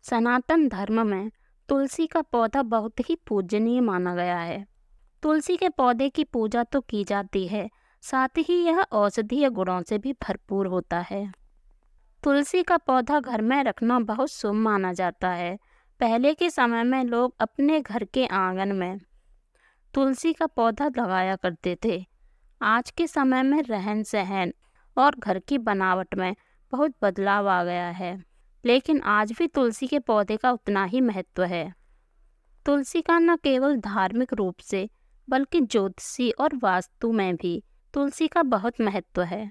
सनातन धर्म में तुलसी का पौधा बहुत ही पूजनीय माना गया है। तुलसी के पौधे की पूजा तो की जाती है, साथ ही यह औषधीय गुणों से भी भरपूर होता है। तुलसी का पौधा घर में रखना बहुत शुभ माना जाता है। पहले के समय में लोग अपने घर के आंगन में तुलसी का पौधा लगाया करते थे। आज के समय में रहन सहन और घर की बनावट में बहुत बदलाव आ गया है, लेकिन आज भी तुलसी के पौधे का उतना ही महत्व है। तुलसी का न केवल धार्मिक रूप से बल्कि ज्योतिषी और वास्तु में भी तुलसी का बहुत महत्व है।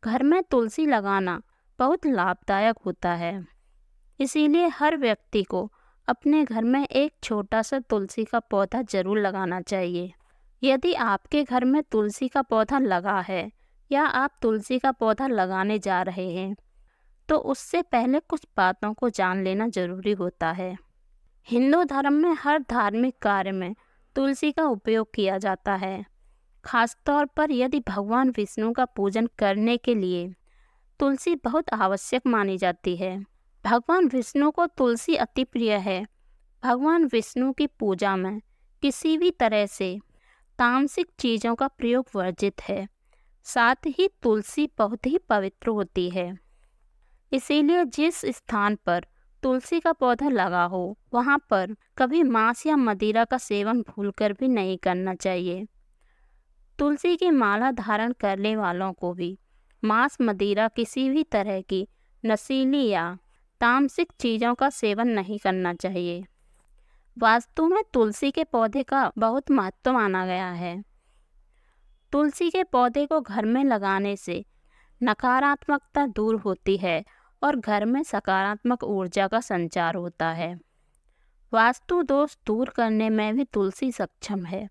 घर में तुलसी लगाना बहुत लाभदायक होता है, इसीलिए हर व्यक्ति को अपने घर में एक छोटा सा तुलसी का पौधा जरूर लगाना चाहिए। यदि आपके घर में तुलसी का पौधा लगा है या आप तुलसी का पौधा लगाने जा रहे हैं, तो उससे पहले कुछ बातों को जान लेना जरूरी होता है। हिंदू धर्म में हर धार्मिक कार्य में तुलसी का उपयोग किया जाता है। खासतौर पर यदि भगवान विष्णु का पूजन करने के लिए तुलसी बहुत आवश्यक मानी जाती है। भगवान विष्णु को तुलसी अति प्रिय है। भगवान विष्णु की पूजा में किसी भी तरह से तामसिक चीज़ों का प्रयोग वर्जित है। साथ ही तुलसी बहुत ही पवित्र होती है, इसीलिए जिस स्थान पर तुलसी का पौधा लगा हो वहाँ पर कभी मांस या मदिरा का सेवन भूलकर भी नहीं करना चाहिए। तुलसी की माला धारण करने वालों को भी मांस मदिरा किसी भी तरह की नशीली या तामसिक चीज़ों का सेवन नहीं करना चाहिए। वास्तु में तुलसी के पौधे का बहुत महत्व माना गया है। तुलसी के पौधे को घर में लगाने से नकारात्मकता दूर होती है और घर में सकारात्मक ऊर्जा का संचार होता है। वास्तु दोष दूर करने में भी तुलसी सक्षम है।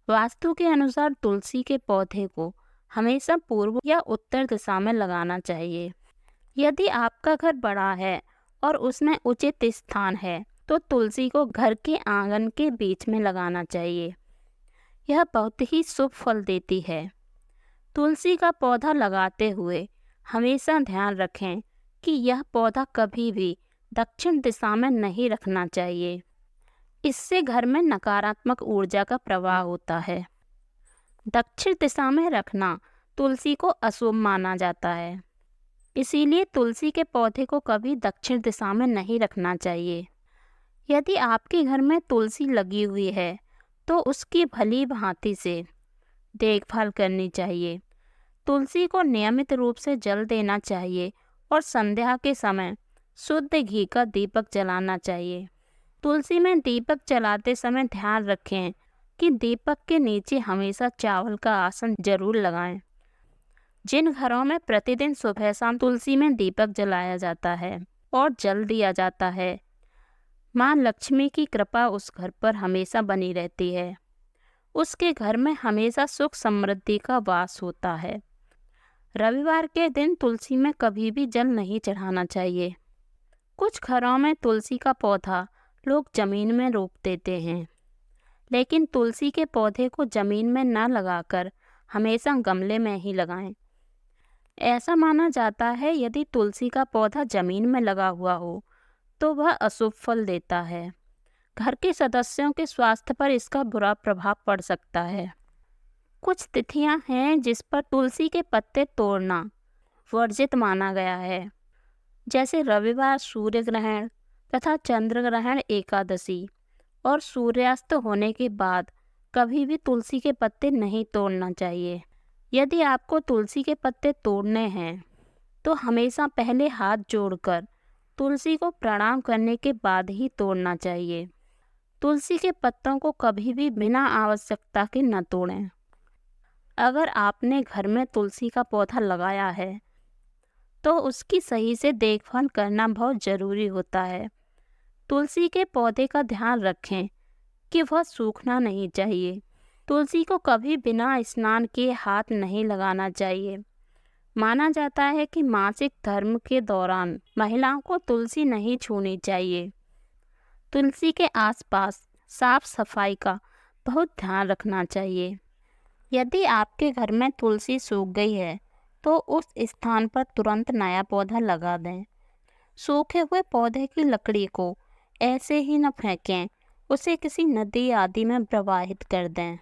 वास्तु के अनुसार तुलसी के पौधे को हमेशा पूर्व या उत्तर दिशा में लगाना चाहिए। यदि आपका घर बड़ा है और उसमें उचित स्थान है तो तुलसी को घर के आंगन के बीच में लगाना चाहिए। यह बहुत ही शुभ फल देती है। तुलसी का पौधा लगाते हुए हमेशा ध्यान रखें कि यह पौधा कभी भी दक्षिण दिशा में नहीं रखना चाहिए। इससे घर में नकारात्मक ऊर्जा का प्रवाह होता है। दक्षिण दिशा में रखना तुलसी को अशुभ माना जाता है, इसीलिए तुलसी के पौधे को कभी दक्षिण दिशा में नहीं रखना चाहिए। यदि आपके घर में तुलसी लगी हुई है तो उसकी भली भांति से देखभाल करनी चाहिए। तुलसी को नियमित रूप से जल देना चाहिए और संध्या के समय शुद्ध घी का दीपक जलाना चाहिए। तुलसी में दीपक जलाते समय ध्यान रखें कि दीपक के नीचे हमेशा चावल का आसन जरूर लगाएं। जिन घरों में प्रतिदिन सुबह शाम तुलसी में दीपक जलाया जाता है और जल दिया जाता है, माँ लक्ष्मी की कृपा उस घर पर हमेशा बनी रहती है। उसके घर में हमेशा सुख समृद्धि का वास होता है। रविवार के दिन तुलसी में कभी भी जल नहीं चढ़ाना चाहिए। कुछ घरों में तुलसी का पौधा लोग जमीन में रोप देते हैं, लेकिन तुलसी के पौधे को जमीन में न लगाकर हमेशा गमले में ही लगाएं। ऐसा माना जाता है यदि तुलसी का पौधा जमीन में लगा हुआ हो तो वह अशुभ फल देता है। घर के सदस्यों के स्वास्थ्य पर इसका बुरा प्रभाव पड़ सकता है। कुछ तिथियां हैं जिस पर तुलसी के पत्ते तोड़ना वर्जित माना गया है, जैसे रविवार, सूर्य ग्रहण तथा चंद्र ग्रहण, एकादशी और सूर्यास्त होने के बाद कभी भी तुलसी के पत्ते नहीं तोड़ना चाहिए। यदि आपको तुलसी के पत्ते तोड़ने हैं तो हमेशा पहले हाथ जोड़कर तुलसी को प्रणाम करने के बाद ही तोड़ना चाहिए। तुलसी के पत्तों को कभी भी बिना आवश्यकता के न तोड़ें। अगर आपने घर में तुलसी का पौधा लगाया है तो उसकी सही से देखभाल करना बहुत ज़रूरी होता है। तुलसी के पौधे का ध्यान रखें कि वह सूखना नहीं चाहिए। तुलसी को कभी बिना स्नान किए हाथ नहीं लगाना चाहिए। माना जाता है कि मासिक धर्म के दौरान महिलाओं को तुलसी नहीं छूनी चाहिए। तुलसी के आसपास साफ सफाई का बहुत ध्यान रखना चाहिए। यदि आपके घर में तुलसी सूख गई है तो उस स्थान पर तुरंत नया पौधा लगा दें। सूखे हुए पौधे की लकड़ी को ऐसे ही न फेंकें, उसे किसी नदी आदि में प्रवाहित कर दें।